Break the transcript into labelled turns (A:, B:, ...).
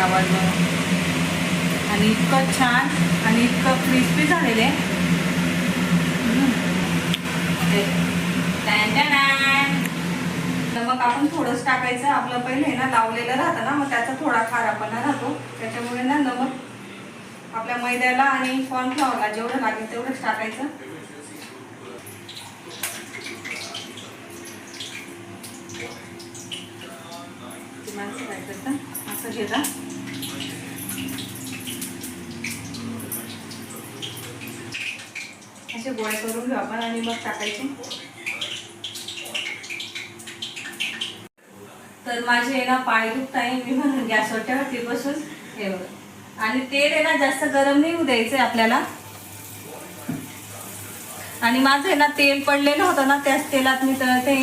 A: आवाज बघा. आणि इतकं छान आणि इतकं क्रिस्पी झालेलं आहे. नमक आपण थोडंच टाकायचं. आपलं पहिले ना लावलेलं राहतं ना, मग त्याचा थोडा खारापणा राहतो. त्याच्यामुळे ना नमक आपल्या मैद्याला आणि कॉर्नफ्लॉवरला जेवढं लागेल तेवढंच टाकायचं. माणसं काय करतात असं घेतात. असे गोळे करून घेऊ आपण आणि मग टाकायचे. तर माझे आहे ना पाय दुखत आहे. मी म्हणून गॅसवर ठेवते बसून. हे बघा. आणि तेल आहे ना जास्त गरम नाही होऊ द्यायचं आपल्याला. आणि माझं आहे ना तेल पडलेलं होतं ना, त्याच तेलात मी तळते.